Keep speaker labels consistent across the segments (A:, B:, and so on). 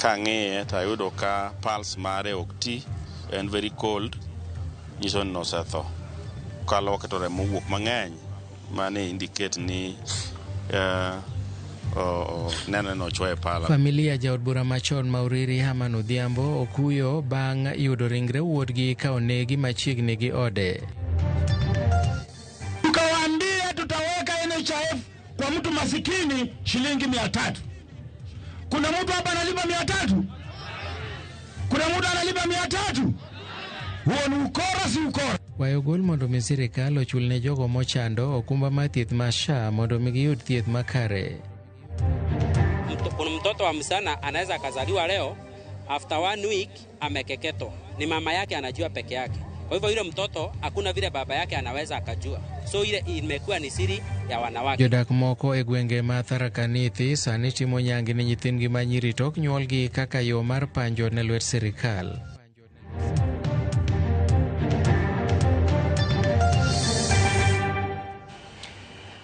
A: Kang'iye to ayudo ka pulse mare ok ti, en very cold, nyiso ni nosetho. Kaloke to remo wuok mang'eny, mane indicate ni nene nochwoye pala.
B: Familia jaod bura machon Mauriri Herman Odhiambo okuyo bang' yudo ringre wuodgi ka onegi machiegni gi ode.
C: Tukawaambia tutaweka NHIF kwa mtu masikini shilingi 300. Kuna mtu hapa analipa 300? Kuna mtu analipa 300? Huo ni ukora, si ukora?
B: Wayogol mondo mi sirikal ochul ne jogo mochando okumba mar thieth ma SHA mondo mi giyud thieth makare.
D: Kuna mtoto wa msana anaweza akazaliwa leo, after 1 week amekeketwa. Ni mama yake anajua peke yake. Kwa hivyo yule mtoto hakuna vile baba yake anaweza akajua. So ile imekuwa ni siri ya wanawake.
B: Jodak moko e gwenge ma Tharaka Nithi sani timo nyangi ne nyithindgi ma nyiri tok nyuolgi kaka yo mar panjo ne lwet sirikal.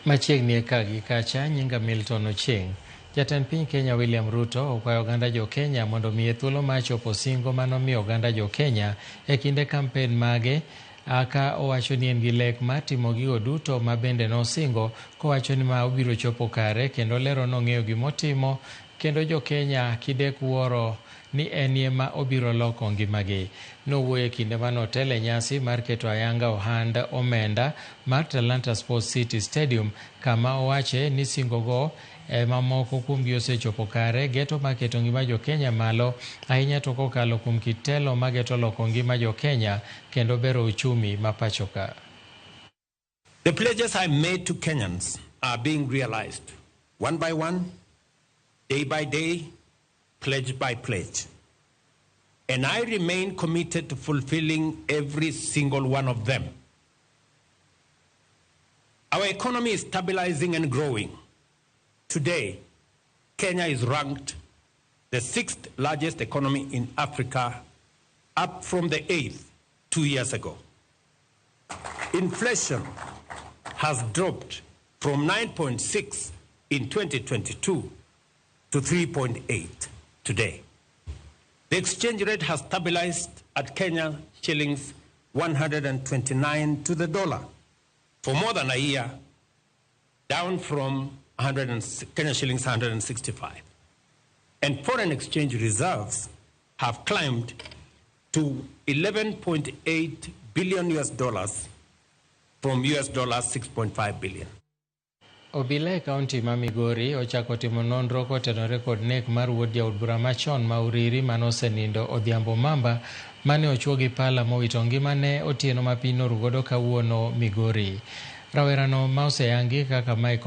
B: Machiegni e kagi kacha nyinga Milton Ochieng. Jatend piny Kenya William Ruto okwayo oganda jo Kenya mondo miye thuolo mar chopo singo manomiyo oganda jo Kenya e kinde kampen mage, aka owacho ni en gi lek mar timo gigo duto ma bende nosingo, kowacho ni ma obiro chopo kare, kendo lero nong'eyo gimotimo, kendo jo Kenya kidek wuoro ni en ema obiro loko ngimagi. Nowuoyo e kinde manotele nyasi mar keto ayanga ohand omenda mar Talanta Sports City Stadium, kama owache ni singogo mamoko kuomgi osechopo kare, geto maketo ngima jo Kenya malo, ahinya to kokalo kuom kitelo mageto loko ngima jo Kenya kendo bero uchumi mapachoka.
E: The pledges I made to Kenyans are being realized one by one, day by day, pledge by pledge. And I remain committed to fulfilling every single one of them. Our economy is stabilizing and growing. Today, Kenya is ranked the 6th largest economy in Africa, up from the 8th 2 years ago. Inflation has dropped from 9.6 in 2022 to 3.8 today. The exchange rate has stabilized at Kenya shillings 129 to the dollar for more than a year, down from Kenya shillings 165. And foreign exchange reserves have climbed to $11.8 billion from $6.5 billion.
B: Obila e kaunti ma Migori ochako timo nonro kotenore kod nek mar wuod jaod bura machon Mauriri manosenindo Odhiambo Mamba mane ochwo gi pala mowito ngimane otieno ma piny norugodo kawuono Migori. Rawerano ma oseyangi kaka Mike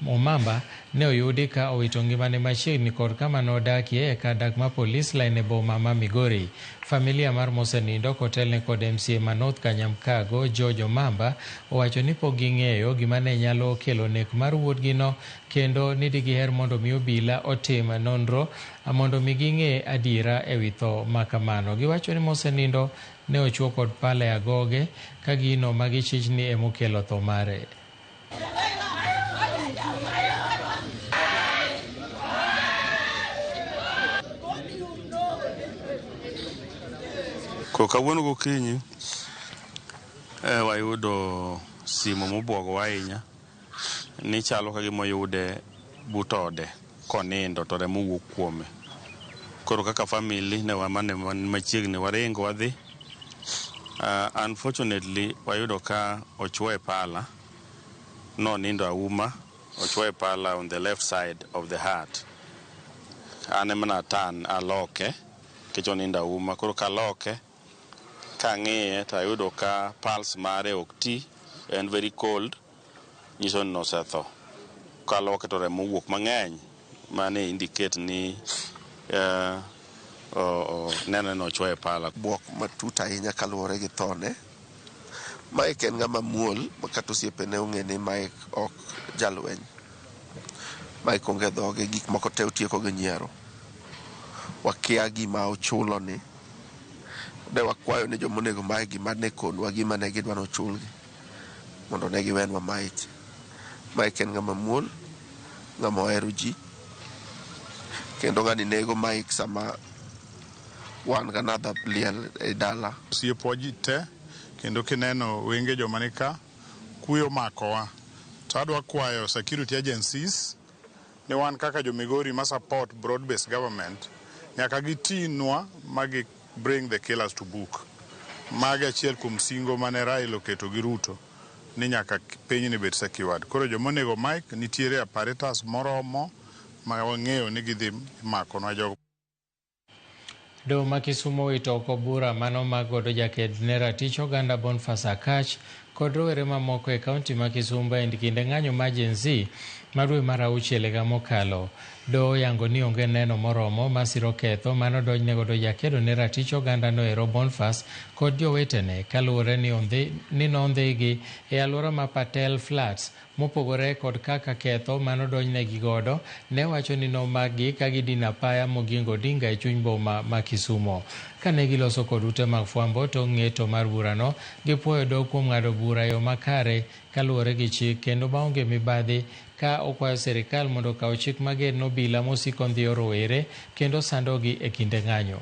B: Omamba ne oyudi ka owito ngimane machiegni kod kama nodakie e kar dak ma polis line e boma ma Migori. Familia mar mosenindo kotelne kod MCA ma North Kanyamkago George Omamba owacho ni pok ging'eyo gima ne nyalo kelo nek mar wuodgino, kendo ni digiher mondo mi obila otim nonro mondo mi ging'e adiera e wi tho makamano. Giwacho ni mosenindo ne ochwo kod pala e agoge ka gino magichich ni emokelo tho mare.
A: Kawuono gokinyi wayudo simu mobuogo ahinya ni chalo ka gima oyude but ode konindo to remo wuok kuome. Koro kaka family ne wamane machiegni waringo wadhi. Unfortunately wayudo ka ochwoye pala, nonindo auma, ochwoye pala on the left side of the heart. Ane mana tan aloke kech onindo auma, koro kaloke kang'iye to ayudo ka pulse mare ok ti, en very cold, nyiso ni nosetho. Kaloke to remo wuok mang'eny, mane indicate ni nene nochwoye pala.
F: Buok matut ahinya kaluwore gi thone. Mike en ng'ama muol, makata osiepene ong'e ni Mike ok jalweny. Mike onge dhoge, gik moko te otieko gi nyiero. Wakia gima ochulo ni. Ne wakwayo ni jomonego mae gima ne konwa gima ne gidwa nochulgi mondo ne giwenwa maiti. Mike en ng'ama muol, ng'ama ohero ji, kendo ng'ani nego Mike sama wan ga nadha liel e dala.
G: Siepwa ji te kendo kineno wenge joma nika kuyo makowa, to adwa kwayo security agencies ni wan kaka jo Migori ma support broad based government nyaka gitinwa magi bring the killers to book. Magi achiel kuom singo mane Raila oketo gi Ruto ni nyaka piny ni bet secured. Koro jomonego Mike nitiere apparatus moromo ma wang'eyo ni gidhi makonwa jogo.
B: Doho ma Kisumo wito oko bura mano magodo jaked ne ratich oganda Boniface Akach kod rowere mamoko e kaunti ma Kisumo e kinde ng'anyo ma Gen Z ma dwe mar 6 higa mokalo. Doho yango ni onge neno moromo masiro ketho mano donjne godo jakedo ne ratich oganda no ero Boniface kod jowetene kaluwore ni nondhigi e alwora ma Patel Flats mopogore kod kaka ketho mano donjnegi godo ne wacho ni nomagi ka gidino apaya mogingo Odinga e chuny boma ma Kisumo. Kane giloso kod ute mag fwambo to ng'eto mar burano gipuoyo doho kuom ng'ado bura yo makare kaluwore gi chik kendo maonge mibadhi, ka okwayo sirikal mondo okaw chik mager n'obila mosiko ndhiyo rowere kendo sandogi e kinde ng'anyo.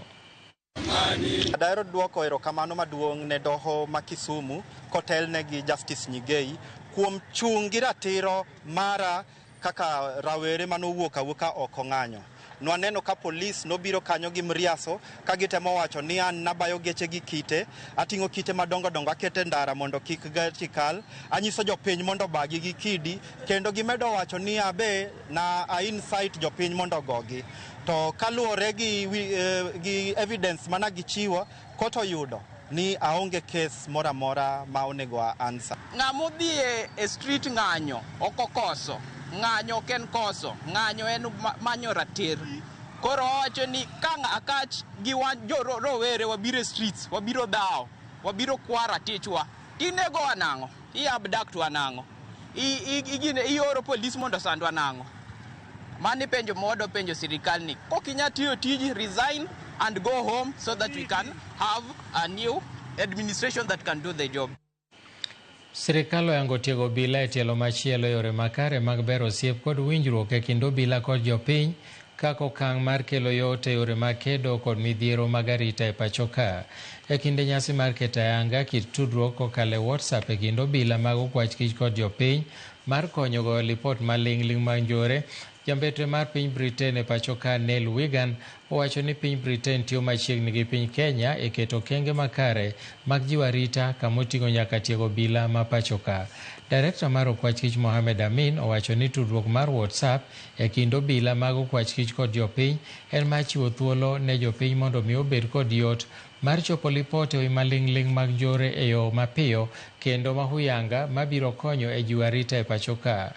H: Daero duoko erokamano maduong' ne doho ma Kisumu kotelne gi Justice Nyigei kuom chung' gi ratiro mara kaka rawere manowuok awuoka oko ng'anyo. Nwaneno ka polis nobiro kanyo gi mriaso ka gitemo wacho ni an nabayo geche gi kite, ating'o kite madongo dongo akete ndara mondo kik gachi kal, anyiso jopiny mondo bagi gi kidi, kendo gimedo wacho ni abe na incite jopiny mondo gogi. To kaluwore gi evidence mana gichiwo, koto yudo ni aonge kes mora mora ma onego ansa.
I: Ng'amodhi e street ng'anyo okokoso. Ng'anyo ken koso, ng'anyo en manyo ratir. Koro wacho ni ka Akach gi wan jo rowere wabiro streets, wabiro dhao, wabiro kwara tichwa. Inego anang'o, abduct anang'o, ioro polis mondo sandwa anang'o. Mani penjo modo penjo sirikal ni, kokinya tiyo tiji, resign and go home so that we can have a new administration that can do the job.
B: Sirikal oyango tiego obila e tielo machielo yore makare mag bero osiep kod winjruok e kind obila kod jopiny kaka okang' mar kelo yot e yore mag kedo kod midhiero mag arita e pacho ka. E kinde nyasi mar keto ayanga kit tudruok kokalo e WhatsApp e kind obila mag okwach kich kod jopiny mar konyo goyo lipot maling'ling' mag njore, jambetre mar piny Britain e pacho ka Neil Wigan owacho ni piny Britain tiyo machiegni gi piny Kenya e keto okenge makare mag jiwo arita kamoting'o nyaka tiego obila ma pacho ka. Direkta mar okwach kich Mohamed Amin owacho ni tudruok mar WhatsApp e kind obila mag okwach kich kod jopiny en machiwo thuolo ne jopiny mondo mi obed kod yot mar chopo lipot e wi maling'ling' mag njore e yo mapiyo kendo mahuyanga mabiro konyo e jiwo arita e pacho ka.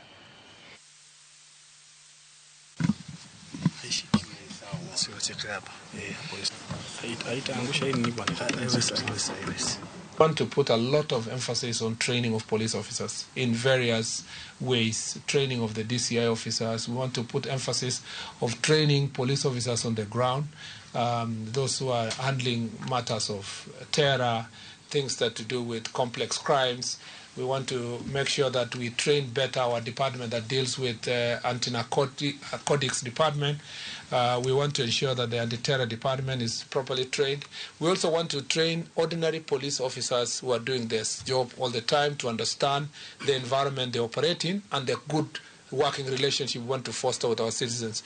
J: Want to put a lot of emphasis on training of police officers in various ways, training of the DCI officers. We want to put emphasis of training police officers on the ground, those who are handling matters of terror, things that to do with complex crimes. We want to make sure that we train better our department that deals with anti-narcotics department. We want to ensure that the anti-terror department is properly trained. We also want to train ordinary police officers who are doing this job all the time to understand the environment they operate in and the good working relationship we want to foster with our citizens.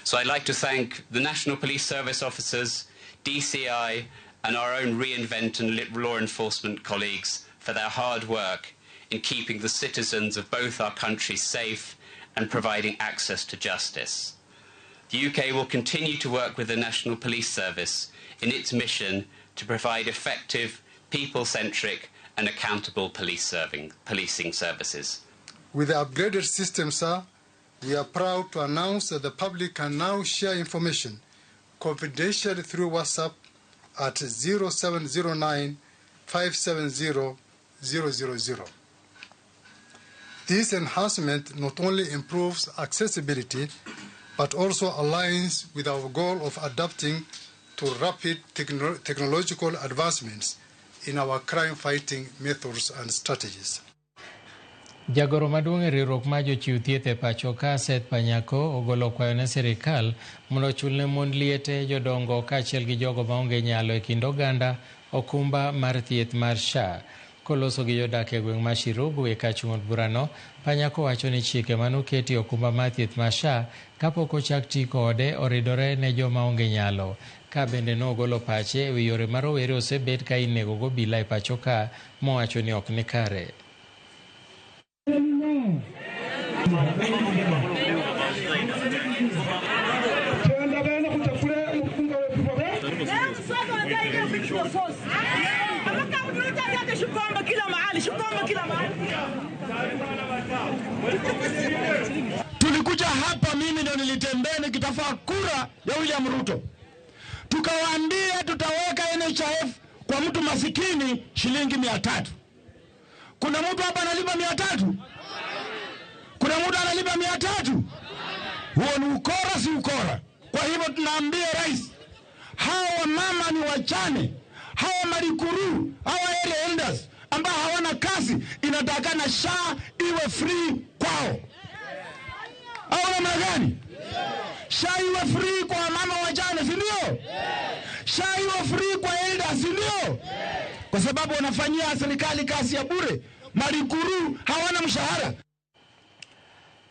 K: So I'd like to thank the National Police Service officers, DCI, and our own Reinvent and law enforcement colleagues for their hard work in keeping the citizens of both our countries safe and providing access to justice. The UK will continue to work with the National Police Service in its mission to provide effective, people-centric and accountable policing services.
L: With the upgraded system, sir, we are proud to announce that the public can now share information confidentially through WhatsApp at 0709 570 000. This enhancement not only improves accessibility, but also aligns with our goal of adapting to rapid technological advancements in our crime-fighting methods and strategies.
B: Jagoro maduong' e riwruok mar jochiw thieth e pacho ka Seth Panyako ogolo kwayo ne sirikal mondo ochulne mond liete, jodongo kaachiel gi jogo maonge nyalo e kind oganda okumba mar thieth mar SHA. Koloso gi jodak e gweng' mar Shirugu e kachung'ot burano, Panyako wacho ni chike manoketi okumba mar thieth mar SHA kapok ochak ti kode oridore ne joma onge nyalo. Ka bende nogolo pache e wi yore ma rowere osebet ka inego go obila e pacho ka, mowacho ni ok ni kare.
C: Tulikuja hapa, mimi ndo nilitembea nikitafuta kura ya William Ruto. Tukawaambia tutaweka NHIF kwa mtu masikini shilingi 300. Kuna mtu hapa analipa 300? Kuna mtu analipa 300? Huo ni ukora, si ukora? Kwa hivyo tunaambia rais, hawa mama ni wachane, hawa marikuru, hawa area elders ambao hawana kazi, inatakana SHA iwe free kwao. Au namna gani? SHA iwe free kwa mama wachane, si ndio? SHA iwe free kwa elders, si ndio? Kwa sababu wanafanyia serikali kazi ya bure. Marikuru hawana mshahara.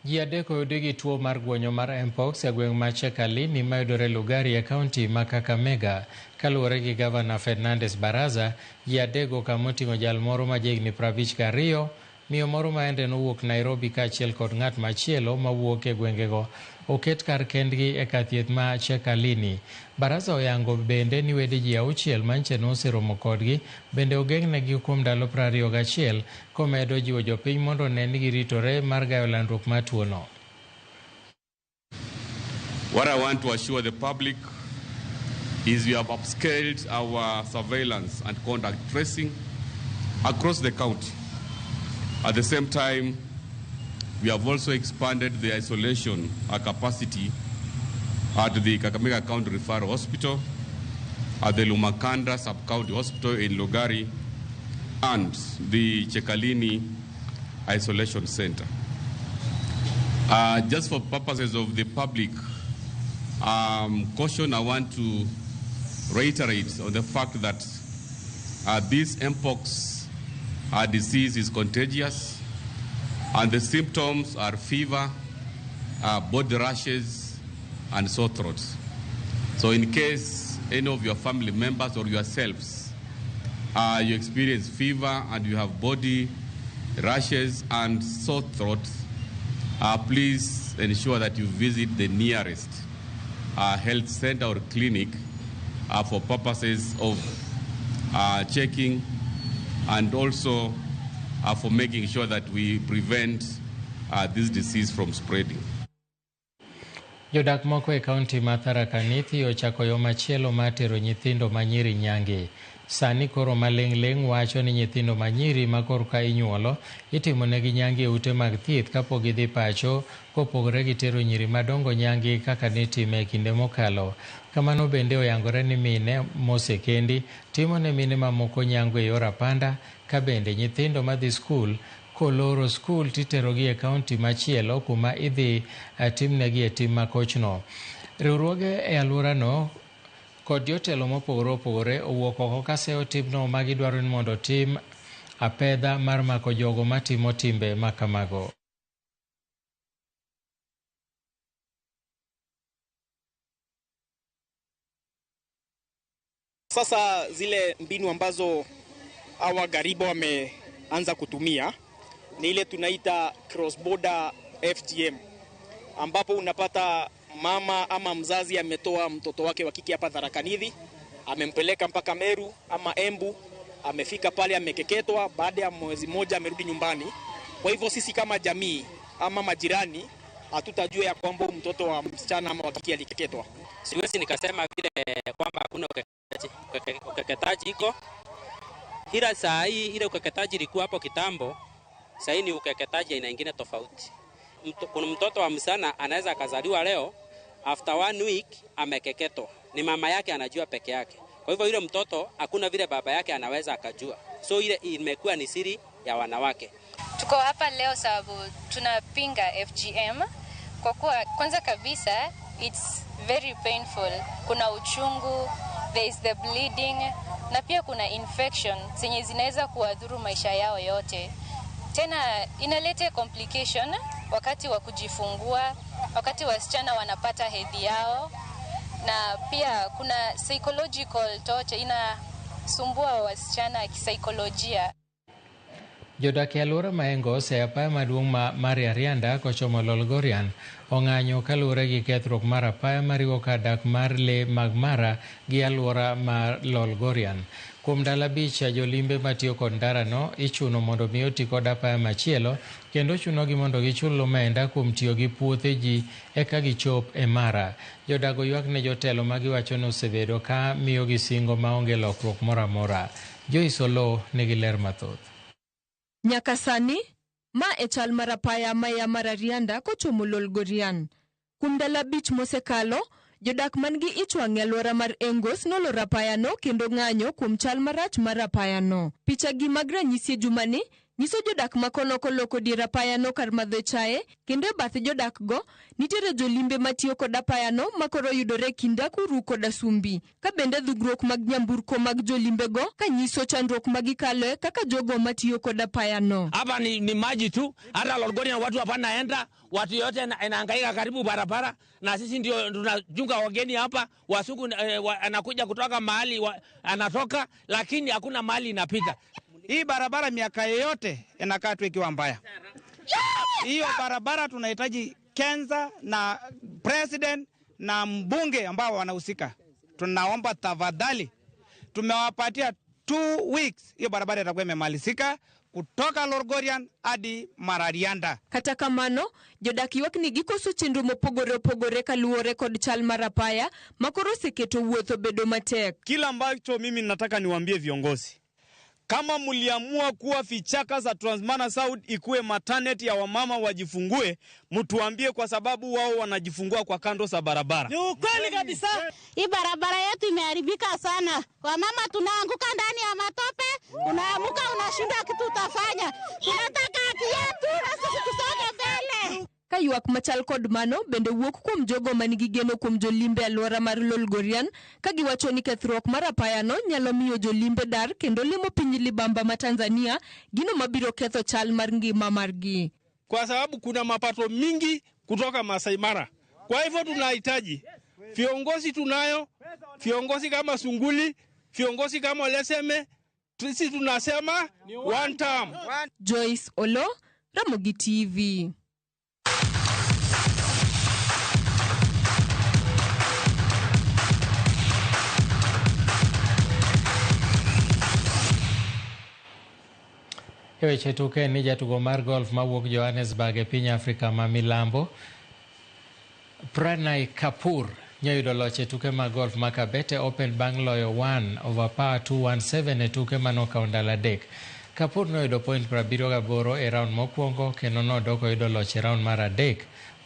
B: Ji adek oyudi gi tuo mar guonyo mar mpox e gweng' mar Chekalini mayudore Lugari e kaunti ma Kakamega. Kaluwore gi Gavana Fernandes Baraza, ji adek ka moting'o jal moro ma jahigni 52, miyo moro ma ende nowuok Nairobi kaachiel kod ng'at machielo mawuok e gwengego oket kar kendgi e kar thieth ma Chekalini. Baraza oyango bende ni wede ji 6 manche noseromo kodgi bende ogeng'negi kuom ndalo 21 komedo jiwo jopiny mondo one ni giritore mar gayo landruok mar tuono.
M: What I want to assure the public is we have upscaled our surveillance and contact tracing across the county. At the same time, we have also expanded the isolation capacity at the Kakamega County Referral Hospital, at the Lumakanda Sub-County Hospital in Lugari, and the Chekalini Isolation Center. Just for purposes of the public caution, I want to reiterate on the fact that this mpox disease is contagious, and the symptoms are fever, body rashes, and sore throats. So in case any of your family members or yourselves, you experience fever and you have body rashes and sore throats, please ensure that you visit the nearest health center or clinic for purposes of checking and also for making sure that we prevent this disease from spreading.
B: Jodak moko e kaunti ma Tharaka Nithi ochako yo machielo mar tero nyithindo manyiri nyange. Sani koro maleng' wacho ni nyithindo manyiri ma korka inyuolo itimonegi nyange e ute mag thieth kapok gidhi pacho, kopogore gi tero nyiri madongo nyange kaka ne time e kinde mokalo. Kamano bende oyangore ni mine mosekendi timo ne mine mamoko nyango e yor apanda, ka bende nyithindo madhi skul koloro skul titerogi e kaunti machielo kuma idhi timnegi e tim makochno. Riwruoge e alworano kod jotelo mopogore opogore owuok oko ka seyo timno ma gidwaro ni mondo tim apedha mar mako jogo matimo timbe makamago.
N: Sasa zile mbinu ambazo hawa garibu wameanza kutumia ni ile tunaita cross border FGM, ambapo unapata mama ama mzazi ametoa mtoto wake wa kike hapa Tharaka Nithi, amempeleka mpaka Meru ama Embu, amefika pale amekeketwa, baada ya mwezi mmoja amerudi nyumbani. Kwa hivyo sisi kama jamii ama majirani hatutajua ya kwamba mtoto wa msichana ama wa kike alikeketwa.
D: Siwezi nikasema vile kwamba hakuna ukeketaji iko. Hila saa hii ile ukeketaji ilikuwa hapo kitambo, saa hii ni ukeketaji aina nyingine tofauti. Kuna mtoto wa msichana anaweza akazaliwa leo, after 1 week amekeketwa. Ni mama yake anajua peke yake. Kwa hivyo yule mtoto hakuna vile baba yake anaweza akajua. So ile imekuwa ni siri ya wanawake.
O: Tuko hapa leo sababu tunapinga FGM kwa kuwa kwanza kabisa it's very painful. Kuna uchungu, there is the bleeding na pia kuna infection zenye zinaweza kuadhuru maisha yao yote. Tena inaleta complication wakati wa kujifungua, wakati wasichana wanapata hedhi yao, na pia kuna psychological torture, inasumbua wasichana kisaikolojia.
B: Jodak e alwora ma Engos e apaya maduong' mar Arianda kochomo Lolgorian ong'anyo kaluwore gi kethruok mar apaya mariwo kadak mar le mag Mara gi alwora mar Lolgorian. Kuom ndalo 5 jolimbe matiyo kod ndarano ichuno mondo mi oti kod apaya machielo kendo chunogi mondo gichul omenda kuom tiyo gi puothe ji eka gichop e Mara. Jodago ywak ne jotelo ma giwacho ni osebedo ka miyogi singo maonge lokruok moro amora. Joyce Olo nigi ler mathoth.
P: Nyaka sani, ma e chal mar apaya maya mar Arianda kochomo Lolgorian. Kuom ndalo 5 mosekalo, jodak man gi ichwang' e alwora mar Engos noloro apayano kendo ng'anyo kuom chal marach mar apayano. Pichagi mag ranyisi jumani nyiso jodak makono koloko dier apayano kar madho chae, kendo e bath jodak go nitiere jolimbe matiyo kod apayano makoro yudore kind Nakuru kod Asumbi. Ka bende dhugruok mag nyamburko mag jolimbe go ka nyiso chandruok magikaloe kaka jogo matiyo kod apayano.
C: Hapa ni maji tu, hata Lolgorian watu hapa naenda, watu yote inahangaika karibu barabara, na sisi ndio tunajunga wageni hapa, wasuku anakuja kutoka mahali anatoka, lakini hakuna mahali inapita.
Q: Hii barabara miaka yote inakaa tu ikiwa mbaya. Hiyo barabara tunahitaji Kenza na president na mbunge ambao wanahusika. Tunaomba tafadhali, tumewapatia 2 weeks, hiyo barabara itakuwa imemalizika kutoka Lolgorian hadi Mararianda.
P: Kata kamano, jodak ywak ni gikoso chenro mopogore opogore kaluwore kod chal mar apaya makoro oseketo wuotho bedo matek.
Q: Kila ambacho mimi nataka niwaambie viongozi, kama mliamua kuwa vichaka za Transmana South ikuwe maternity ya wamama wajifungue, mtuambie, kwa sababu wao wanajifungua kwa kando za barabara.
R: Ni ukweli kabisa. Hii barabara yetu imeharibika sana. Wamama tunaanguka ndani ya matope, unaamuka unashindwa kitu utafanya. Tunataka haki yetu na sisi tusonge mbele.
P: Ka ywak machal kod mano bende wuok kuom jogo manigi geno kuom jolimbe alwora mar Lolgorian ka giwacho ni kethruok mar apayano nyalo miyo jolimbe dar kendo limo piny libamba ma Tanzania, gino mabiro ketho chal mar ngima margi.
Q: Kwa sababu kuna mapato mingi kutoka Masai Mara. Kwa hivyo tunahitaji viongozi, tunayo viongozi kama Sunguli, viongozi kama Leseme, sisi tunasema one term.
P: Joyce Olo, Ramogi TV.
B: Weche tuke ni jatugo mar golf mawuok Johannesburg e piny Afrika ma milambo Pranay Kapoor nyoyudo loch e tuke mag golf ma Kabete Open bang' loyo 1/217 e tuke manokawo ndalo 3. Kapoor noyudo point 78 e round mokwongo kendo nodok oyudo loch e round mar 3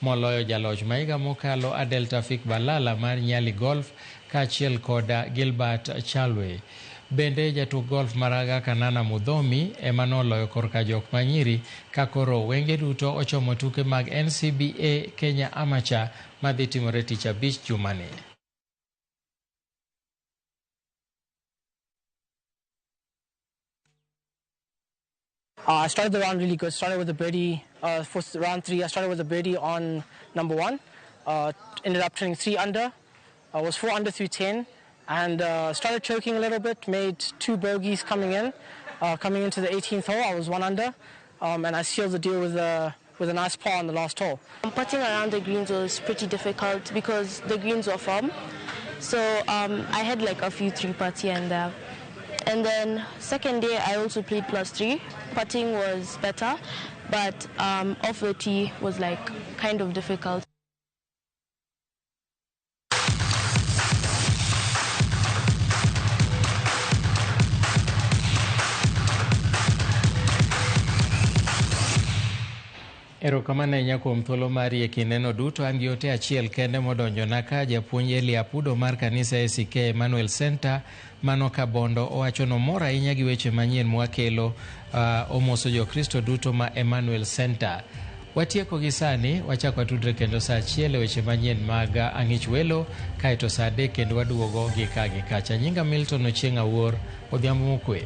B: moloyo jaloch ma higa mokalo Adel Tafik Balala mar Nyali Golf kaachiel koda Gilbert Chalwe. Bende jatug golf maraga Kanana Mudhomi ema noloyo korka jok manyiri ka koro wenge duto ochomo tuke mag NCBA Kenya Amateur madhi timore tich abich jumani.
S: I started the round really good. Started with a birdie for round 3. I started with a birdie on number 1. Ended up turning 3 under. I was 4 under through 10. And started choking a little bit, made 2 bogeys coming in. Coming into the 18th hole, I was 1 under, and I sealed the deal with a nice par on the last hole.
T: Putting around the greens was pretty difficult because the greens were firm. So I had like a few 3-putts here and there. And then second day, I also played +3. Putting was better, but off the tee was like kind of difficult.
B: Erokamano ahinya kuom thuolo mari e kindeno duto. An gi ote achiel kende modonjona ka japuonj Eli Apudo mar kanisa ACK Emmanuel Center mano Kabondo owacho nomor ahinya gi weche manyien mwakelo omoso jokristo duto ma Emmanuel Center. Watieko gi sani, wachako watudre kendo saa 1 weche manyien mag ang'ich welo, kaeto saa 3 kendo waduogo gi kacha. Nyinga Milton Ochieng' Awuor, odhiambo mokwe.